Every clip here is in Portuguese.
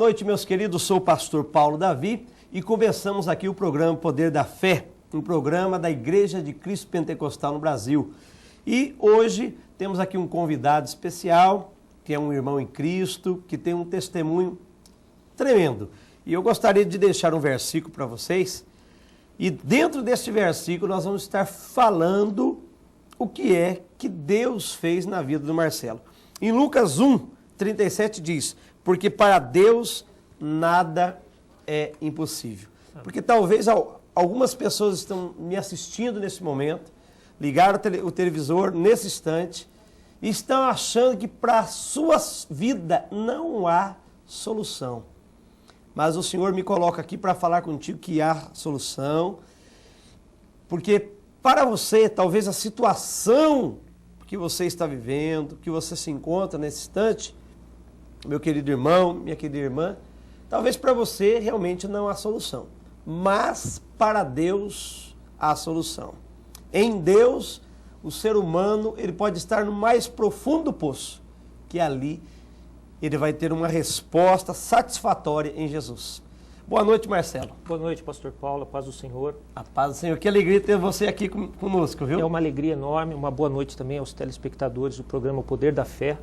noite, meus queridos. Sou o pastor Paulo Davi e começamos aqui o programa Poder da Fé, um programa da Igreja de Cristo Pentecostal no Brasil. E hoje temos aqui um convidado especial, que é um irmão em Cristo, que tem um testemunho tremendo. E eu gostaria de deixar um versículo para vocês. E dentro deste versículo nós vamos estar falando o que é que Deus fez na vida do Marcelo. Em Lucas 1:37 diz: porque para Deus nada é impossível. Porque talvez algumas pessoas estão me assistindo nesse momento, ligaram o televisor nesse instante e estão achando que para a sua vida não há solução. Mas o Senhor me coloca aqui para falar contigo que há solução, porque para você, talvez a situação que você está vivendo, que você se encontra nesse instante, meu querido irmão, minha querida irmã, talvez para você realmente não há solução, mas para Deus há solução. Em Deus, o ser humano ele pode estar no mais profundo poço, que ali ele vai ter uma resposta satisfatória em Jesus. Boa noite, Marcelo. Boa noite, pastor Paulo, a paz do Senhor. A paz do Senhor, que alegria ter você aqui conosco, viu? É uma alegria enorme, uma boa noite também aos telespectadores do programa O Poder da Fé.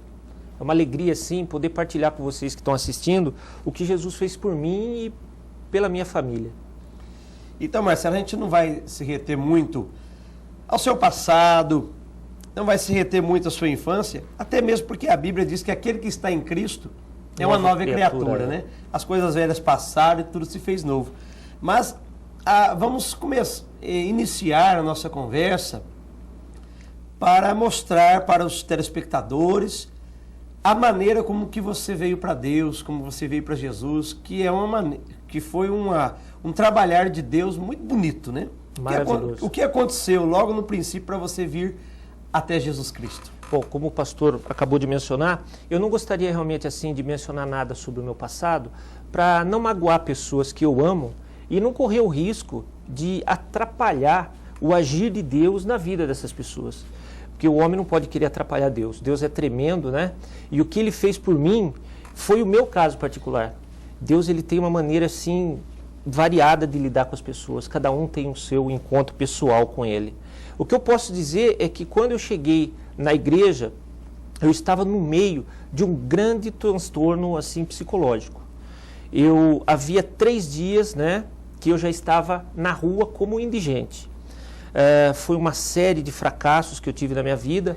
É uma alegria, sim, poder partilhar com vocês que estão assistindo o que Jesus fez por mim e pela minha família. Então, Marcelo, a gente não vai se reter muito ao seu passado, não vai se reter muito à sua infância, até mesmo porque a Bíblia diz que aquele que está em Cristo é uma nova criatura, né? As coisas velhas passaram e tudo se fez novo. Mas vamos iniciar a nossa conversa para mostrar para os telespectadores a maneira como que você veio para Deus, como você veio para Jesus, que foi um trabalhar de Deus muito bonito, né? Maravilhoso. O que aconteceu logo no princípio para você vir até Jesus Cristo? Bom, como o pastor acabou de mencionar, eu não gostaria realmente assim de mencionar nada sobre o meu passado para não magoar pessoas que eu amo e não correr o risco de atrapalhar o agir de Deus na vida dessas pessoas. Porque o homem não pode querer atrapalhar Deus. Deus é tremendo, né? E o que ele fez por mim foi o meu caso particular. Deus ele tem uma maneira assim variada de lidar com as pessoas. Cada um tem o seu encontro pessoal com ele. O que eu posso dizer é que quando eu cheguei na igreja, eu estava no meio de um grande transtorno assim psicológico. Eu havia 3 dias, né, que eu já estava na rua como indigente. Foi uma série de fracassos que eu tive na minha vida.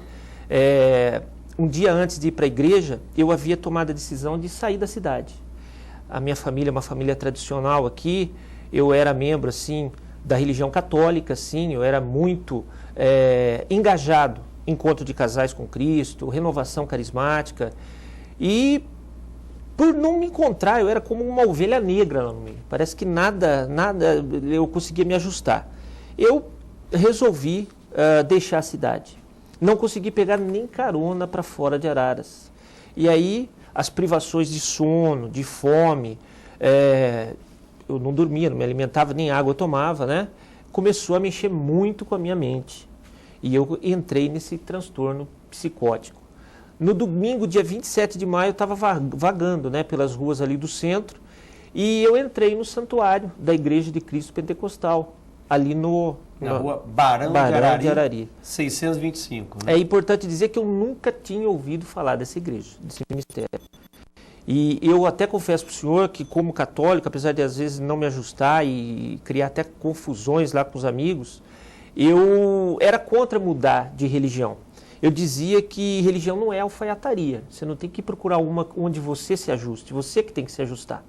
Um dia antes de ir para a igreja, eu havia tomado a decisão de sair da cidade. A minha família é uma família tradicional aqui. Eu era membro assim da religião católica, sim. Eu era muito engajado em encontro de casais com Cristo, renovação carismática. E por não me encontrar, eu era como uma ovelha negra lá no meio. Parece que nada eu conseguia me ajustar. Eu resolvi deixar a cidade. Não consegui pegar nem carona para fora de Araras. E aí as privações de sono, de fome, eu não dormia, não me alimentava, nem água eu tomava, né? Começou a mexer muito com a minha mente. E eu entrei nesse transtorno psicótico. No domingo, dia 27 de maio, eu estava vagando, né, pelas ruas ali do centro e eu entrei no santuário da Igreja de Cristo Pentecostal, ali na rua Barão de Arari, 625. Né? É importante dizer que eu nunca tinha ouvido falar dessa igreja, desse ministério. E eu até confesso para o senhor que, como católico, apesar de às vezes não me ajustar e criar até confusões lá com os amigos, eu era contra mudar de religião. Eu dizia que religião não é alfaiataria. Você não tem que procurar uma onde você se ajuste, você que tem que se ajustar.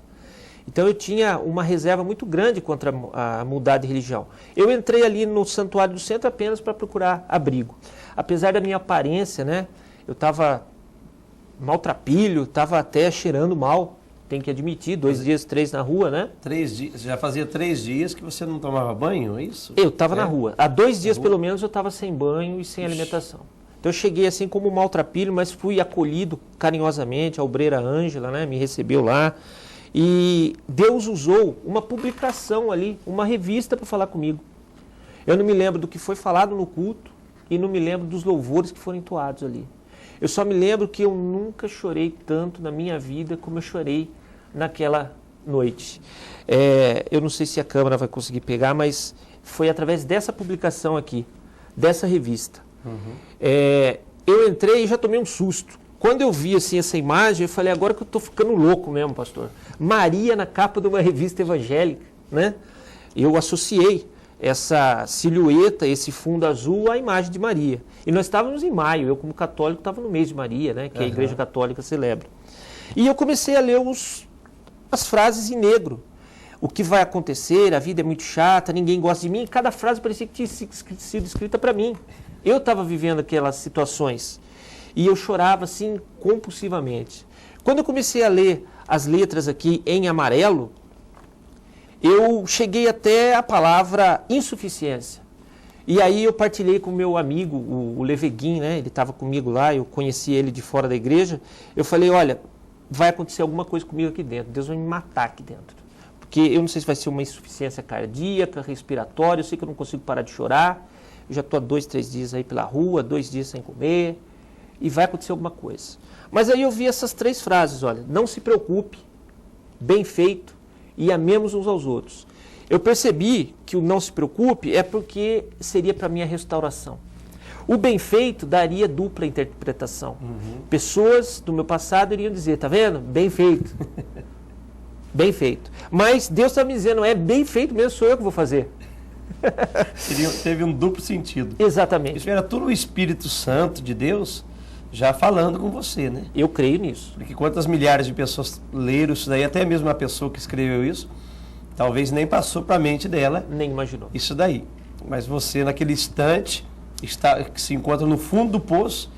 Então eu tinha uma reserva muito grande contra a mudar de religião. Eu entrei ali no santuário do centro apenas para procurar abrigo. Apesar da minha aparência, né, eu estava maltrapilho, estava até cheirando mal, tem que admitir, 2 dias, 3 na rua, né? 3 dias, já fazia 3 dias que você não tomava banho, é isso? Eu estava na rua. Há 2 dias, pelo menos, eu estava sem banho e sem alimentação. Então eu cheguei assim como um maltrapilho, mas fui acolhido carinhosamente, a obreira Ângela, né, me recebeu lá. E Deus usou uma publicação ali, uma revista para falar comigo. Eu não me lembro do que foi falado no culto e não me lembro dos louvores que foram entoados ali. Eu só me lembro que eu nunca chorei tanto na minha vida como eu chorei naquela noite. Eu não sei se a câmera vai conseguir pegar, mas foi através dessa publicação aqui, dessa revista. Eu entrei e já tomei um susto. Quando eu vi assim, essa imagem, eu falei, agora que eu estou ficando louco mesmo, pastor. Maria na capa de uma revista evangélica, né? Eu associei essa silhueta, esse fundo azul, à imagem de Maria. E nós estávamos em maio, eu como católico estava no mês de Maria, né? Que a Igreja Católica celebra. E eu comecei a ler as frases em negro. O que vai acontecer, a vida é muito chata, ninguém gosta de mim. E cada frase parecia que tinha sido escrita para mim. Eu estava vivendo aquelas situações. E eu chorava assim compulsivamente. Quando eu comecei a ler as letras aqui em amarelo, eu cheguei até a palavra insuficiência. E aí eu partilhei com o meu amigo, o Leveguin, né? Ele estava comigo lá, eu conheci ele de fora da igreja. Eu falei, olha, vai acontecer alguma coisa comigo aqui dentro, Deus vai me matar aqui dentro. Porque eu não sei se vai ser uma insuficiência cardíaca, respiratória, eu sei que eu não consigo parar de chorar. Eu já estou há 2, 3 dias aí pela rua, 2 dias sem comer, e vai acontecer alguma coisa. Mas aí eu vi essas 3 frases, olha, não se preocupe, bem feito, e amemos uns aos outros. Eu percebi que o não se preocupe é porque seria para mim a restauração. O bem feito daria dupla interpretação. Pessoas do meu passado iriam dizer, tá vendo? Bem feito. Bem feito. Mas Deus está me dizendo, é bem feito mesmo, sou eu que vou fazer. Teve um duplo sentido. Exatamente. Isso era tudo o Espírito Santo de Deus já falando com você, né? Eu creio nisso. Porque quantas milhares de pessoas leram isso daí, até mesmo a pessoa que escreveu isso, talvez nem passou para a mente dela. Nem imaginou. Isso daí. Mas você, naquele instante, que se encontra no fundo do poço,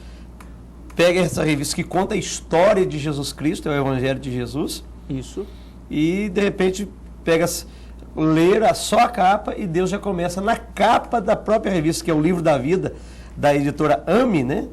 pega essa revista que conta a história de Jesus Cristo, é o Evangelho de Jesus. Isso. E, de repente, ler só a capa e Deus já começa na capa da própria revista, que é o Livro da Vida, da editora AME, né?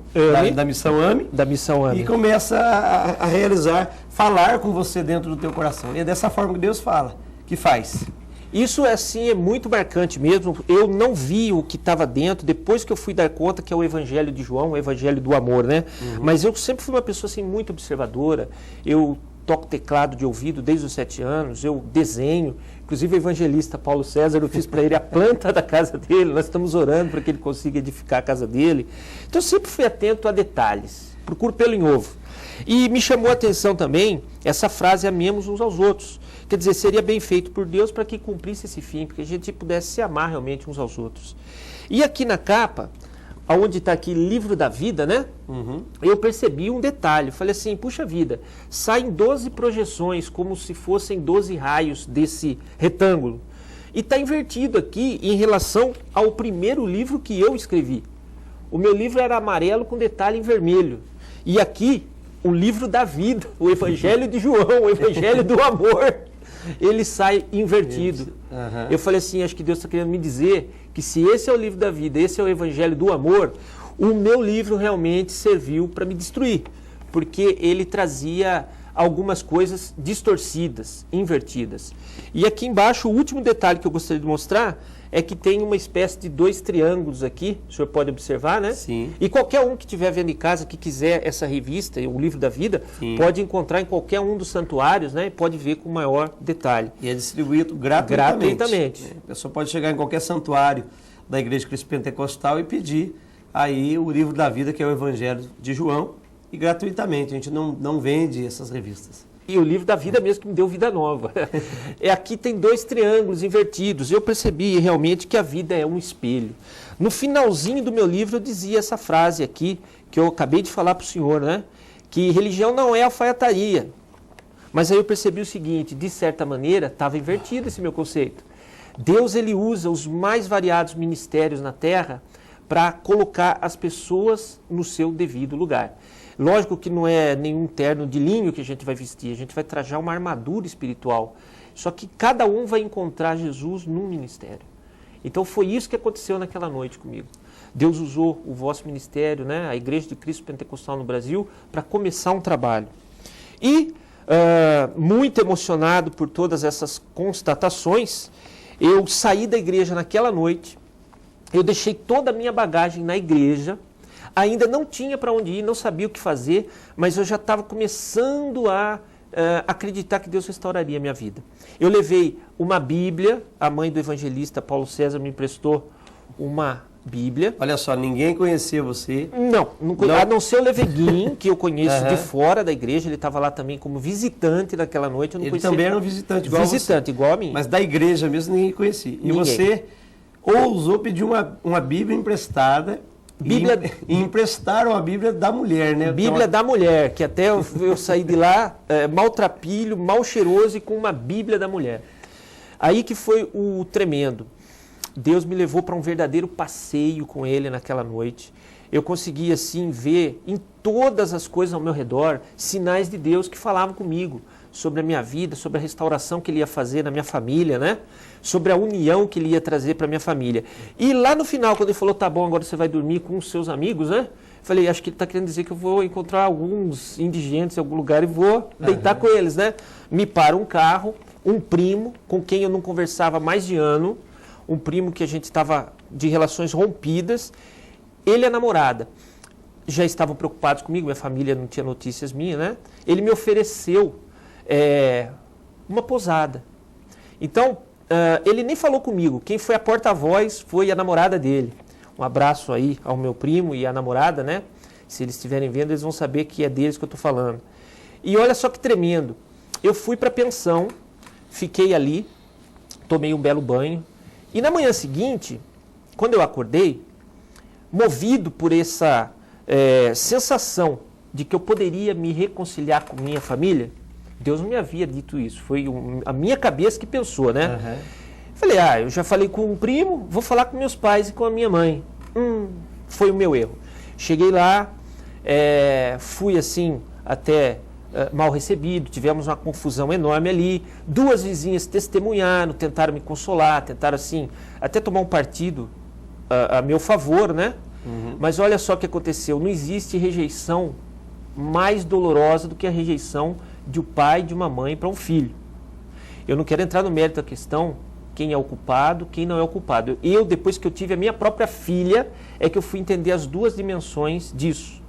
Da Missão AME. Da Missão AME. E começa a realizar, falar com você dentro do teu coração. E é dessa forma que Deus fala, que faz. Isso assim é muito marcante mesmo. Eu não vi o que estava dentro depois que eu fui dar conta que é o Evangelho de João, o Evangelho do amor, né? Mas eu sempre fui uma pessoa assim muito observadora. Eu toco teclado de ouvido desde os 7 anos, eu desenho. Inclusive o evangelista Paulo César, eu fiz para ele a planta da casa dele, nós estamos orando para que ele consiga edificar a casa dele. Então eu sempre fui atento a detalhes, procuro pelo em ovo. E me chamou a atenção também essa frase, amemos uns aos outros. Quer dizer, seria bem feito por Deus para que cumprisse esse fim, para que a gente pudesse se amar realmente uns aos outros. E aqui na capa, onde está aqui Livro da Vida, né? Eu percebi um detalhe. Falei assim, puxa vida, saem 12 projeções, como se fossem 12 raios desse retângulo. E está invertido aqui em relação ao primeiro livro que eu escrevi. O meu livro era amarelo com detalhe em vermelho. E aqui, o Livro da Vida, o Evangelho de João, o Evangelho do Amor, ele sai invertido. Eu falei assim, acho que Deus está querendo me dizer que se esse é o livro da vida, esse é o Evangelho do Amor, o meu livro realmente serviu para me destruir, porque ele trazia algumas coisas distorcidas, invertidas. E aqui embaixo, o último detalhe que eu gostaria de mostrar é que tem uma espécie de 2 triângulos aqui, o senhor pode observar, né? Sim. E qualquer um que estiver vendo em casa, que quiser essa revista, o Livro da Vida, Sim, pode encontrar em qualquer um dos santuários, né? E pode ver com maior detalhe. E é distribuído gratuitamente. Gratuitamente. A pessoa pode chegar em qualquer santuário da Igreja Cristo Pentecostal e pedir aí o Livro da Vida, que é o Evangelho de João, e gratuitamente. A gente não vende essas revistas. E o Livro da Vida mesmo que me deu vida nova. Aqui tem 2 triângulos invertidos. Eu percebi realmente que a vida é um espelho. No finalzinho do meu livro eu dizia essa frase aqui, que eu acabei de falar para o senhor, né? Que religião não é alfaiataria. Mas aí eu percebi o seguinte, de certa maneira estava invertido esse meu conceito. Deus ele usa os mais variados ministérios na Terra para colocar as pessoas no seu devido lugar. Lógico que não é nenhum terno de linho que a gente vai vestir, a gente vai trajar uma armadura espiritual. Só que cada um vai encontrar Jesus num ministério. Então foi isso que aconteceu naquela noite comigo. Deus usou o vosso ministério, né, a Igreja de Cristo Pentecostal no Brasil, para começar um trabalho. E, muito emocionado por todas essas constatações, eu saí da igreja naquela noite, eu deixei toda a minha bagagem na igreja, ainda não tinha para onde ir, não sabia o que fazer, mas eu já estava começando a acreditar que Deus restauraria a minha vida. Eu levei uma Bíblia, a mãe do evangelista Paulo César me emprestou uma Bíblia. Olha só, ninguém conhecia você. Não. A não ser o Leveguin, que eu conheço de fora da igreja, ele estava lá também como visitante naquela noite. Eu não ele conhecia. Também era um visitante igual visitante, a você. igual a mim. Mas da igreja mesmo ninguém conhecia. E você ousou pedir uma Bíblia emprestada. E emprestaram a Bíblia da mulher, né? Bíblia da mulher, que até eu saí de lá maltrapilho, mal cheiroso e com uma Bíblia da mulher. Aí que foi o tremendo. Deus me levou para um verdadeiro passeio com ele naquela noite. Eu consegui, assim, ver em todas as coisas ao meu redor sinais de Deus que falavam comigo sobre a minha vida, sobre a restauração que ele ia fazer na minha família, né? Sobre a união que ele ia trazer para a minha família. E lá no final, quando ele falou, tá bom, agora você vai dormir com os seus amigos, né? Falei, acho que ele está querendo dizer que eu vou encontrar alguns indigentes em algum lugar e vou deitar com eles, né? Me para um carro, um primo com quem eu não conversava há mais de ano, um primo que a gente estava de relações rompidas, ele e a namorada já estavam preocupados comigo, minha família não tinha notícias minhas, né? Ele me ofereceu uma posada. Então, ele nem falou comigo, quem foi a porta-voz foi a namorada dele. Um abraço aí ao meu primo e à namorada, né? Se eles estiverem vendo, eles vão saber que é deles que eu estou falando. E olha só que tremendo, eu fui para a pensão, fiquei ali, tomei um belo banho, e na manhã seguinte, quando eu acordei, movido por essa sensação de que eu poderia me reconciliar com minha família, Deus não me havia dito isso, foi a minha cabeça que pensou, né? Uhum. Falei, eu já falei com um primo, vou falar com meus pais e com a minha mãe. Foi o meu erro. Cheguei lá, fui assim, até mal recebido, tivemos uma confusão enorme ali, 2 vizinhas testemunharam, tentaram me consolar, tentaram assim, até tomar um partido a meu favor, né? Uhum. Mas olha só o que aconteceu, não existe rejeição mais dolorosa do que a rejeição de um pai e de uma mãe para um filho. Eu não quero entrar no mérito da questão, quem é o culpado, quem não é o culpado. Eu, depois que eu tive a minha própria filha, é que eu fui entender as 2 dimensões disso.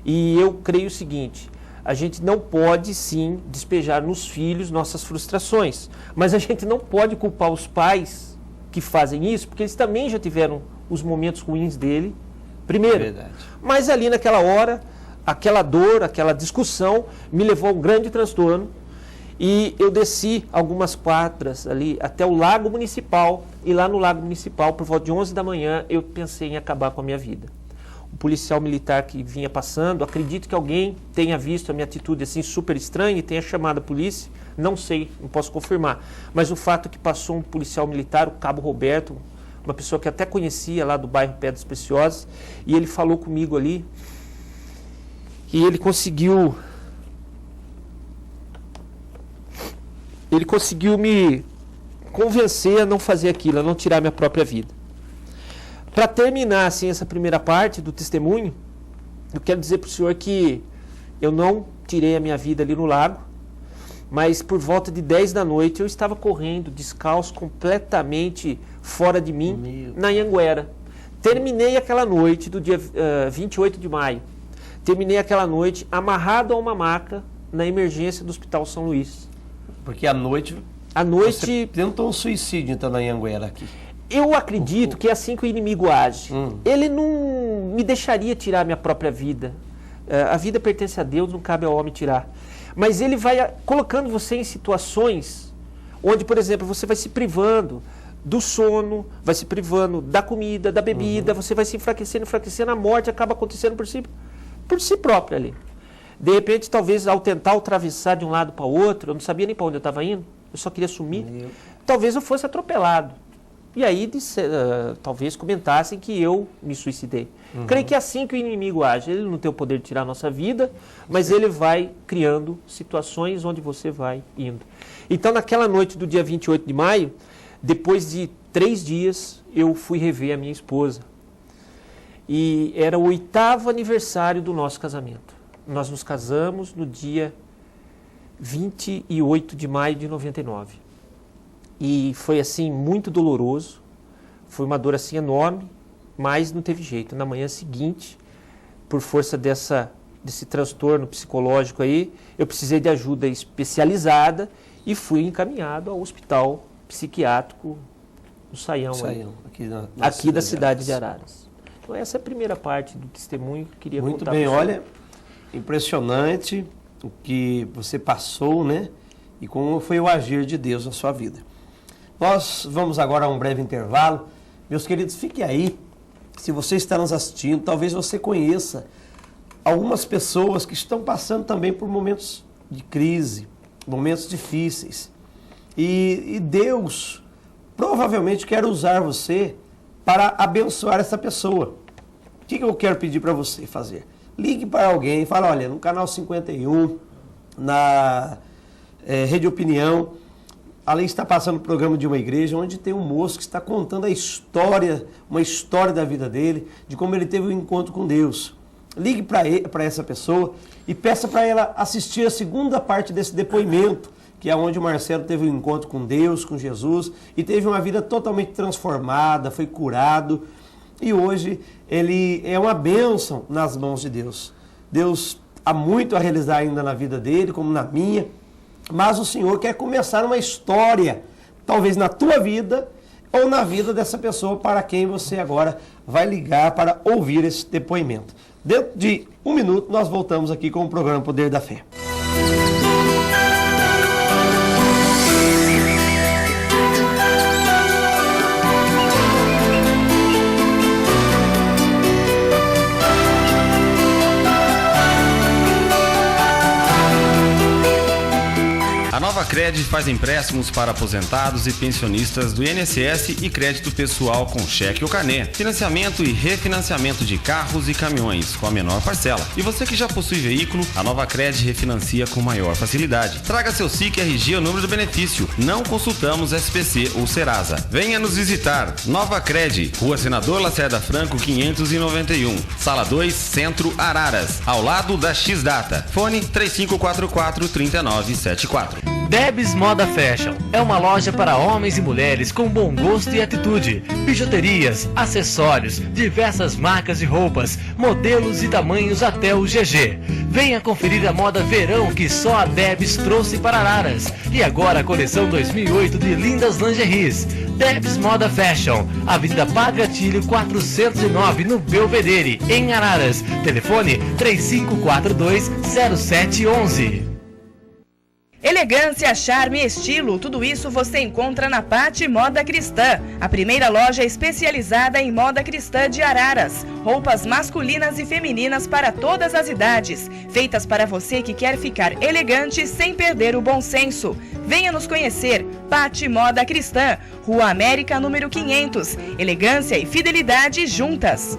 E eu creio o seguinte, a gente não pode, sim, despejar nos filhos nossas frustrações, mas a gente não pode culpar os pais que fazem isso, porque eles também já tiveram os momentos ruins dele, primeiro. Verdade. Mas ali naquela hora, aquela dor, aquela discussão, me levou a um grande transtorno, e eu desci algumas quadras ali até o Lago Municipal, e lá no Lago Municipal, por volta de 11 da manhã, eu pensei em acabar com a minha vida. O policial militar que vinha passando, acredito que alguém tenha visto a minha atitude assim super estranha e tenha chamado a polícia, não sei, não posso confirmar. Mas o fato é que passou um policial militar, o Cabo Roberto, uma pessoa que até conhecia lá do bairro Pedras Preciosas, e ele falou comigo ali, e ele conseguiu me convencer a não fazer aquilo, a não tirar minha própria vida. Para terminar assim, essa primeira parte do testemunho, eu quero dizer para o senhor que eu não tirei a minha vida ali no lago, mas por volta de 10 da noite eu estava correndo descalço, completamente fora de mim, na Anhanguera. Terminei aquela noite do dia 28 de maio. Terminei aquela noite amarrado a uma maca na emergência do Hospital São Luís. Porque à noite você tentou um suicídio então na Anhanguera aqui. Eu acredito que é assim que o inimigo age. Ele não me deixaria tirar minha própria vida. A vida pertence a Deus, não cabe ao homem tirar. Mas ele vai colocando você em situações onde, por exemplo, você vai se privando do sono, vai se privando da comida, da bebida, você vai se enfraquecendo, a morte acaba acontecendo por si própria ali. De repente, talvez ao tentar atravessar de um lado para o outro, eu não sabia nem para onde eu estava indo, eu só queria sumir, talvez eu fosse atropelado. E aí, talvez comentassem que eu me suicidei. Creio que é assim que o inimigo age. Ele não tem o poder de tirar a nossa vida, mas ele vai criando situações onde você vai indo. Então, naquela noite do dia 28 de maio, depois de 3 dias, eu fui rever a minha esposa. E era o 8º aniversário do nosso casamento. Nós nos casamos no dia 28 de maio de 99. E foi assim muito doloroso, foi uma dor assim enorme, mas não teve jeito. Na manhã seguinte, por força dessa desse transtorno psicológico aí, eu precisei de ajuda especializada e fui encaminhado ao hospital psiquiátrico no Saião aqui da cidade de Araras. Então essa é a primeira parte do testemunho que eu queria contar. Muito bem, olha, impressionante o que você passou, né? E como foi o agir de Deus na sua vida. Nós vamos agora a um breve intervalo. Meus queridos, fique aí. Se você está nos assistindo, talvez você conheça algumas pessoas que estão passando também por momentos de crise, momentos difíceis. E Deus provavelmente quer usar você para abençoar essa pessoa. O que eu quero pedir para você fazer? Ligue para alguém e fale, olha, no canal 51, na Rede Opinião, ali está passando o programa de uma igreja onde tem um moço que está contando uma história da vida dele, de como ele teve um encontro com Deus. Ligue para essa pessoa e peça para ela assistir a segunda parte desse depoimento, que é onde o Marcelo teve um encontro com Deus, com Jesus, e teve uma vida totalmente transformada, foi curado, e hoje ele é uma bênção nas mãos de Deus. Deus há muito a realizar ainda na vida dele, como na minha, mas o Senhor quer começar uma história, talvez na tua vida ou na vida dessa pessoa para quem você agora vai ligar para ouvir esse depoimento. Dentro de um minuto nós voltamos aqui com o programa Poder da Fé. A Nova Cred faz empréstimos para aposentados e pensionistas do INSS e crédito pessoal com cheque ou carnê, financiamento e refinanciamento de carros e caminhões com a menor parcela. E você que já possui veículo, a Nova Cred refinancia com maior facilidade. Traga seu SIC, RG ou número do benefício. Não consultamos SPC ou Serasa. Venha nos visitar. Nova Cred, Rua Senador Lacerda Franco 591, Sala 2, Centro, Araras, ao lado da X-Data. Fone 3544-3974. Debs Moda Fashion é uma loja para homens e mulheres com bom gosto e atitude. Bijuterias, acessórios, diversas marcas de roupas, modelos e tamanhos até o GG. Venha conferir a moda verão que só a Debs trouxe para Araras. E agora a coleção 2008 de lindas lingeries. Debs Moda Fashion, Avenida Padre Atílio 409 no Belvedere, em Araras. Telefone 3542-0711. Elegância, charme e estilo, tudo isso você encontra na Patti Moda Cristã, a primeira loja especializada em moda cristã de Araras. Roupas masculinas e femininas para todas as idades, feitas para você que quer ficar elegante sem perder o bom senso. Venha nos conhecer, Patti Moda Cristã, Rua América, número 500. Elegância e fidelidade juntas.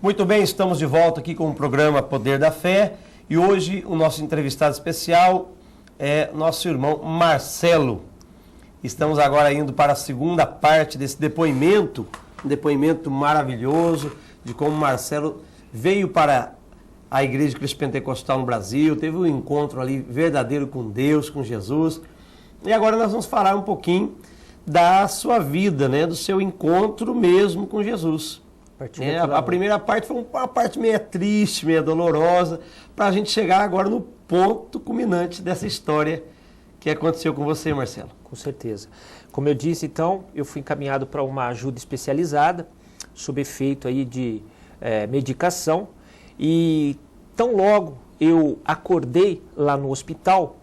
Muito bem, estamos de volta aqui com o programa Poder da Fé e hoje o nosso entrevistado especial é nosso irmão Marcelo. Estamos agora indo para a segunda parte desse depoimento, um depoimento maravilhoso de como Marcelo veio para a Igreja de Cristo Pentecostal no Brasil, teve um encontro ali verdadeiro com Deus, com Jesus. E agora nós vamos falar um pouquinho da sua vida, né, do seu encontro mesmo com Jesus. A primeira parte foi uma parte meio triste, meio dolorosa, para a gente chegar agora no ponto culminante dessa história que aconteceu com você, Marcelo. Com certeza. Como eu disse, então, eu fui encaminhado para uma ajuda especializada, sob efeito aí de medicação, e tão logo eu acordei lá no hospital,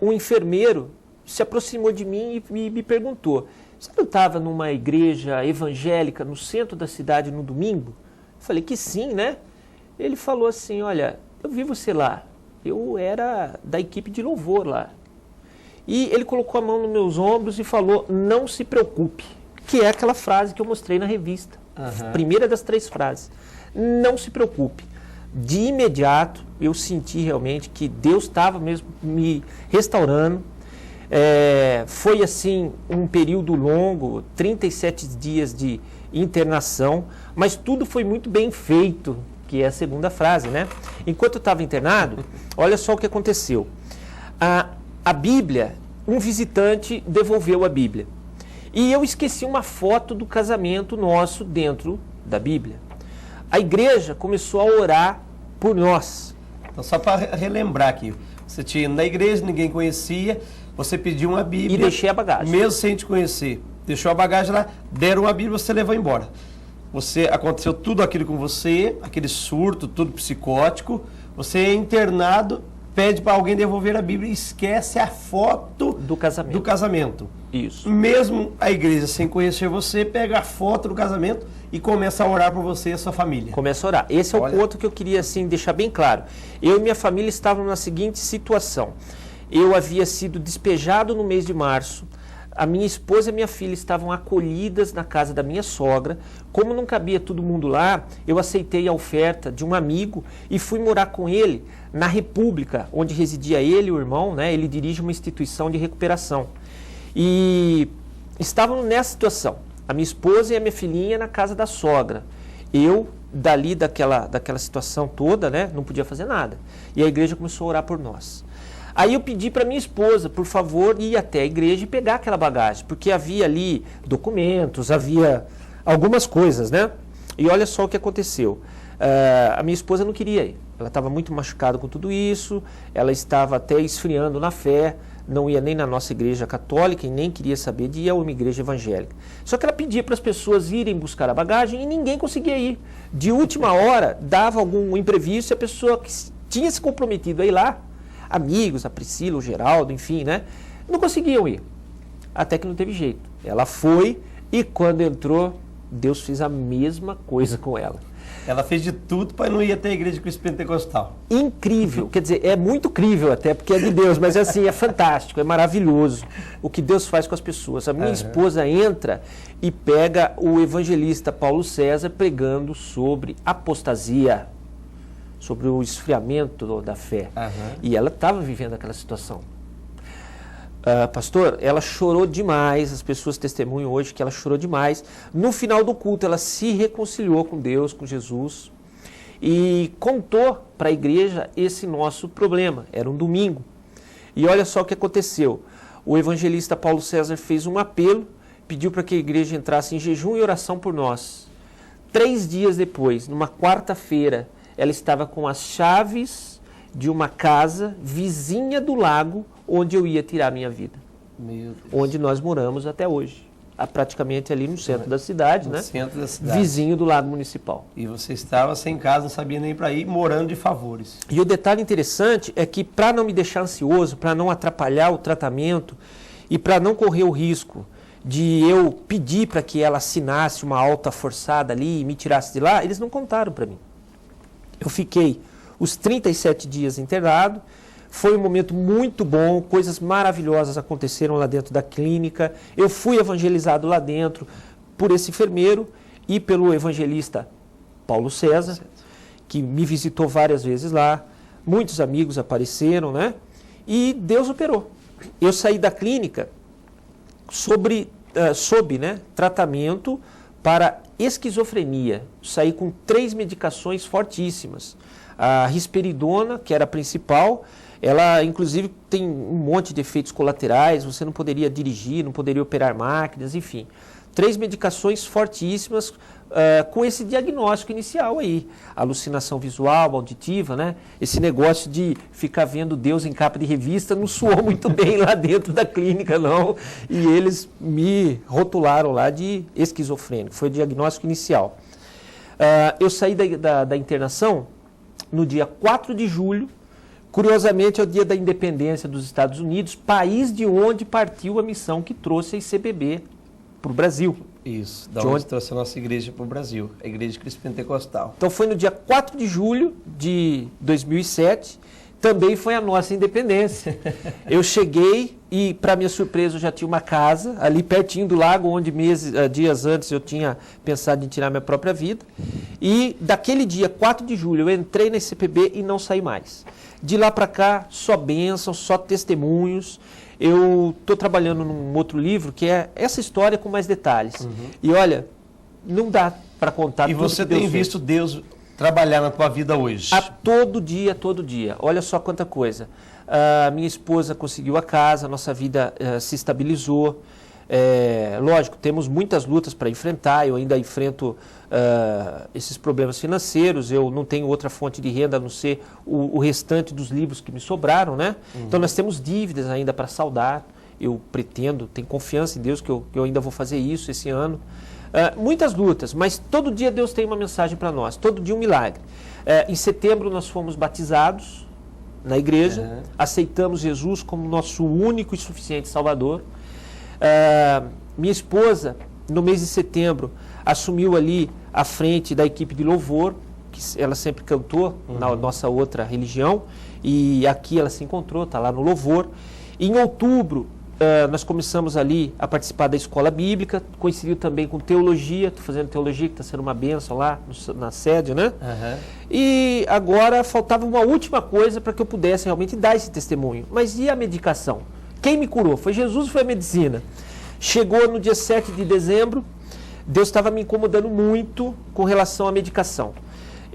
um enfermeiro se aproximou de mim e me perguntou: você não estava numa igreja evangélica no centro da cidade no domingo? Eu falei que sim, né? Ele falou assim: olha, eu vi você lá, eu era da equipe de louvor lá. E ele colocou a mão nos meus ombros e falou: não se preocupe, que é aquela frase que eu mostrei na revista. Primeira das 3 frases. Não se preocupe. De imediato, eu senti realmente que Deus estava mesmo me restaurando. Foi assim um período longo, 37 dias de internação, mas tudo foi muito bem feito, que é a segunda frase, né? Enquanto eu estava internado, olha só o que aconteceu. A Bíblia, um visitante devolveu a Bíblia. E eu esqueci uma foto do casamento nosso dentro da Bíblia. A igreja começou a orar por nós. Então, só para relembrar aqui, você tinha ido na igreja, ninguém conhecia, você pediu uma Bíblia. E deixei a bagagem. Mesmo sem te conhecer. Deixou a bagagem lá, deram uma Bíblia, você levou embora. Aconteceu tudo aquilo com você, aquele surto, tudo psicótico. Você é internado, pede para alguém devolver a Bíblia e esquece a foto do casamento. Isso. Mesmo a igreja sem conhecer você, pega a foto do casamento e começa a orar por você e a sua família. Começa a orar. Esse é o ponto que eu queria assim, deixar bem claro. Eu e minha família estávamos na seguinte situação. Eu havia sido despejado no mês de março. A minha esposa e minha filha estavam acolhidas na casa da minha sogra. Como não cabia todo mundo lá, eu aceitei a oferta de um amigo e fui morar com ele na República, onde residia ele, o irmão, né? Ele dirige uma instituição de recuperação. E estavam nessa situação, a minha esposa e a minha filhinha na casa da sogra. Eu, dali daquela situação toda, né? Não podia fazer nada. E a igreja começou a orar por nós. Aí eu pedi para minha esposa, por favor, ir até a igreja e pegar aquela bagagem, porque havia ali documentos, havia algumas coisas, né? E olha só o que aconteceu. A minha esposa não queria ir. Ela estava muito machucada com tudo isso, ela estava até esfriando na fé, não ia nem na nossa igreja católica e nem queria saber de ir a uma igreja evangélica. Só que ela pedia para as pessoas irem buscar a bagagem e ninguém conseguia ir. De última hora, dava algum imprevisto e a pessoa que tinha se comprometido a ir lá, amigos, a Priscila, o Geraldo, enfim, né? Não conseguiam ir. Até que não teve jeito. Ela foi e quando entrou, Deus fez a mesma coisa com ela. Ela fez de tudo para não ir até a igreja de Cristo Pentecostal. Incrível, quer dizer, é muito crível até, porque é de Deus, mas assim, é fantástico, é maravilhoso o que Deus faz com as pessoas. A minha esposa entra e pega o evangelista Paulo César pregando sobre apostasia, sobre o esfriamento da fé. E ela estava vivendo aquela situação. Pastor, ela chorou demais, as pessoas testemunham hoje que ela chorou demais. No final do culto, ela se reconciliou com Deus, com Jesus, e contou para a igreja esse nosso problema. Era um domingo. E olha só o que aconteceu. O evangelista Paulo César fez um apelo, pediu para que a igreja entrasse em jejum e oração por nós. 3 dias depois, numa quarta-feira, ela estava com as chaves de uma casa vizinha do lago onde eu ia tirar a minha vida. Meu Deus. Onde nós moramos até hoje. Praticamente ali no centro da cidade, né? No centro da cidade. Vizinho do lago municipal. E você estava sem casa, não sabia nem para ir, morando de favores. E o detalhe interessante é que para não me deixar ansioso, para não atrapalhar o tratamento e para não correr o risco de eu pedir para que ela assinasse uma alta forçada ali e me tirasse de lá, eles não contaram para mim. Eu fiquei os 37 dias internado, foi um momento muito bom, coisas maravilhosas aconteceram lá dentro da clínica, eu fui evangelizado lá dentro por esse enfermeiro e pelo evangelista Paulo César, que me visitou várias vezes lá, muitos amigos apareceram, né? E Deus operou. Eu saí da clínica sob tratamento para esquizofrenia, saí com 3 medicações fortíssimas. A risperidona, que era a principal, ela inclusive tem um monte de efeitos colaterais, você não poderia dirigir, não poderia operar máquinas, enfim. 3 medicações fortíssimas com esse diagnóstico inicial aí. Alucinação visual, auditiva, né? Esse negócio de ficar vendo Deus em capa de revista não soou muito bem lá dentro da clínica, não. E eles me rotularam lá de esquizofrênico, foi o diagnóstico inicial. Eu saí da internação no dia 4 de julho, curiosamente é o dia da independência dos Estados Unidos, país de onde partiu a missão que trouxe a ICBB para o Brasil. Isso, da onde trouxe a nossa igreja para o Brasil, a Igreja de Cristo Pentecostal. Então foi no dia 4 de julho de 2007, também foi a nossa independência. Eu cheguei e, para minha surpresa, eu já tinha uma casa ali pertinho do lago, onde dias antes eu tinha pensado em tirar minha própria vida. E daquele dia, 4 de julho, eu entrei na ICPB e não saí mais. De lá para cá, só bênçãos, só testemunhos. Eu estou trabalhando num outro livro que é essa história com mais detalhes. E olha, não dá para contar E tudo você que Deus tem fez. visto Deus trabalhar na tua vida hoje? A todo dia, todo dia. Olha só quanta coisa. Minha esposa conseguiu a casa, nossa vida se estabilizou. Lógico, temos muitas lutas para enfrentar, eu ainda enfrento esses problemas financeiros, eu não tenho outra fonte de renda a não ser o restante dos livros que me sobraram, né? Então nós temos dívidas ainda para saldar, eu pretendo, tenho confiança em Deus que eu ainda vou fazer isso esse ano. Muitas lutas, mas todo dia Deus tem uma mensagem para nós, todo dia um milagre. Em setembro nós fomos batizados na igreja, aceitamos Jesus como nosso único e suficiente Salvador. Minha esposa, no mês de setembro, assumiu ali a frente da equipe de louvor, que ela sempre cantou na nossa outra religião, e aqui ela se encontrou, está lá no louvor. E em outubro, nós começamos ali a participar da escola bíblica, coincidiu também com teologia, estou fazendo teologia, que está sendo uma bênção lá na sede, né? E agora faltava uma última coisa para que eu pudesse realmente dar esse testemunho. Mas e a medicação? Quem me curou? Foi Jesus ou foi a medicina? Chegou no dia 7 de dezembro, Deus estava me incomodando muito com relação à medicação.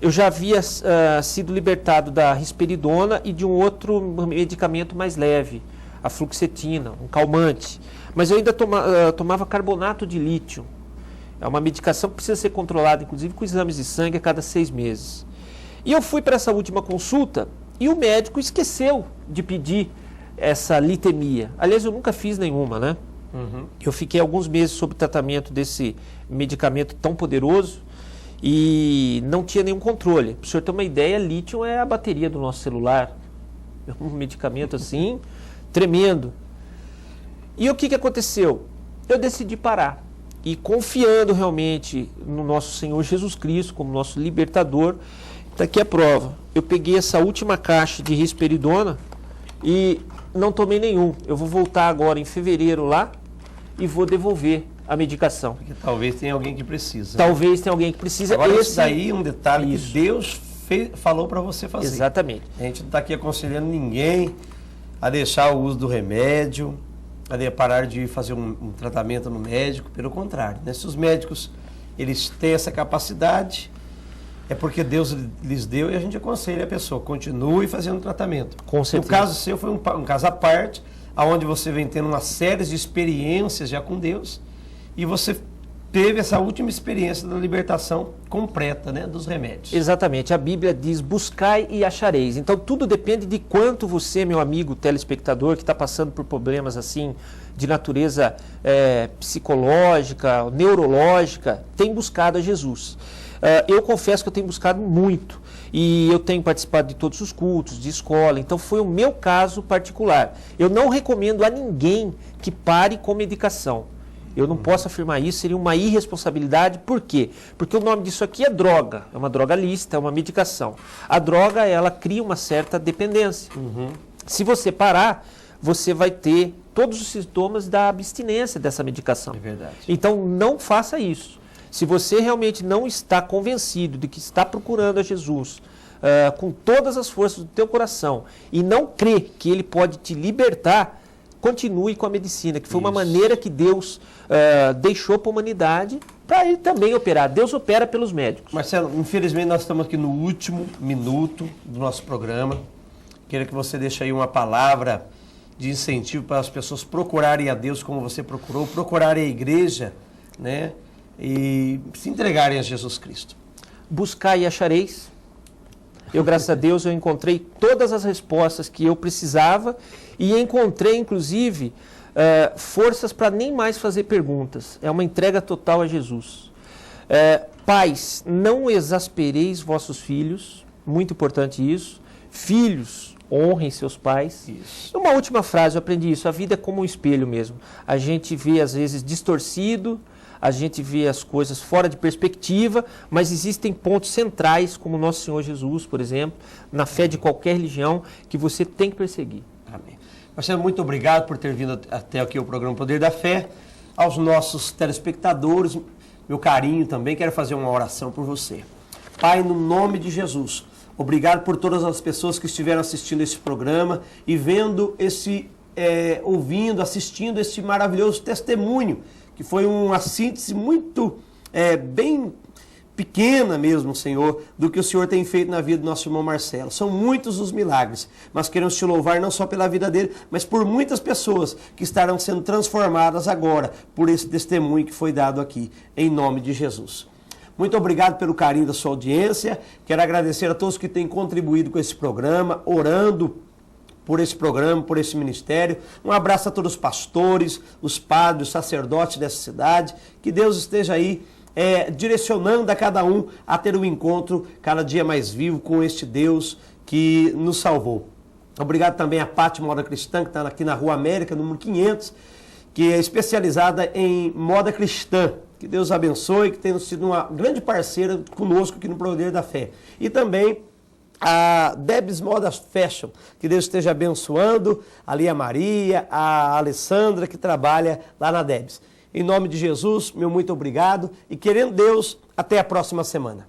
Eu já havia sido libertado da risperidona e de um outro medicamento mais leve, a fluoxetina, um calmante. Mas eu ainda tomava carbonato de lítio. É uma medicação que precisa ser controlada, inclusive com exames de sangue a cada 6 meses. E eu fui para essa última consulta e o médico esqueceu de pedir essa litemia. Aliás, eu nunca fiz nenhuma, né? Eu fiquei alguns meses sob tratamento desse medicamento tão poderoso e não tinha nenhum controle. Para o senhor ter uma ideia, lítio é a bateria do nosso celular. É um medicamento assim, tremendo. E o que aconteceu? Eu decidi parar. E confiando realmente no nosso Senhor Jesus Cristo como nosso libertador, está aqui a prova. Eu peguei essa última caixa de risperidona e não tomei nenhum. Eu vou voltar agora em fevereiro lá e vou devolver a medicação. Porque talvez tenha alguém que precisa. Talvez tenha alguém que precisa. Agora, isso daí é um detalhe Isso. que Deus falou para você fazer. Exatamente. A gente não está aqui aconselhando ninguém a deixar o uso do remédio, a parar de fazer um tratamento no médico. Pelo contrário, né? Se os médicos eles têm essa capacidade, é porque Deus lhes deu e a gente aconselha a pessoa, continue fazendo tratamento. Com certeza. No caso seu foi um caso à parte, onde você vem tendo uma série de experiências já com Deus e você teve essa última experiência da libertação completa, né, dos remédios. Exatamente. A Bíblia diz, buscai e achareis. Então tudo depende de quanto você, meu amigo telespectador, que está passando por problemas assim de natureza psicológica, neurológica, tem buscado a Jesus. Eu confesso que eu tenho buscado muito e eu tenho participado de todos os cultos, de escola, então foi o meu caso particular. Eu não recomendo a ninguém que pare com medicação. Eu não posso afirmar isso, seria uma irresponsabilidade. Por quê? Porque o nome disso aqui é droga, é uma droga lícita, é uma medicação. A droga, ela cria uma certa dependência. Se você parar, você vai ter todos os sintomas da abstinência dessa medicação. É verdade. Então não faça isso. Se você realmente não está convencido de que está procurando a Jesus com todas as forças do teu coração e não crê que Ele pode te libertar, continue com a medicina, que foi uma maneira que Deus deixou para a humanidade para Ele também operar. Deus opera pelos médicos. Marcelo, infelizmente nós estamos aqui no último minuto do nosso programa. Queria que você deixe aí uma palavra de incentivo para as pessoas procurarem a Deus como você procurou, procurarem a igreja, né? E se entregarem a Jesus Cristo. Buscai e achareis. Eu, graças a Deus, eu encontrei todas as respostas que eu precisava e encontrei, inclusive, forças para nem mais fazer perguntas. É uma entrega total a Jesus. Pais, não exaspereis vossos filhos, muito importante isso. Filhos, honrem seus pais. Isso. Uma última frase, eu aprendi isso, a vida é como um espelho mesmo. A gente vê, às vezes, distorcido, a gente vê as coisas fora de perspectiva, mas existem pontos centrais, como Nosso Senhor Jesus, por exemplo, na fé de qualquer religião, que você tem que perseguir. Amém. Marcelo, muito obrigado por ter vindo até aqui o programa Poder da Fé. Aos nossos telespectadores, meu carinho também, quero fazer uma oração por você. Pai, no nome de Jesus, obrigado por todas as pessoas que estiveram assistindo esse programa e vendo ouvindo, assistindo esse maravilhoso testemunho, que foi uma síntese muito bem pequena mesmo, Senhor, do que o Senhor tem feito na vida do nosso irmão Marcelo. São muitos os milagres, mas queremos te louvar não só pela vida dele, mas por muitas pessoas que estarão sendo transformadas agora por esse testemunho que foi dado aqui, em nome de Jesus. Muito obrigado pelo carinho da sua audiência. Quero agradecer a todos que têm contribuído com esse programa, orando por esse programa, por esse ministério. Um abraço a todos os pastores, os padres, os sacerdotes dessa cidade. Que Deus esteja aí direcionando a cada um a ter um encontro cada dia mais vivo com este Deus que nos salvou. Obrigado também a Pátio Moda Cristã, que está aqui na Rua América, número 500, que é especializada em moda cristã. Que Deus abençoe, que tenha sido uma grande parceira conosco aqui no Poder da Fé. E também a Debs Moda Fashion, que Deus esteja abençoando, ali a Maria, a Alessandra, que trabalha lá na Debs. Em nome de Jesus, meu muito obrigado e querendo Deus, até a próxima semana.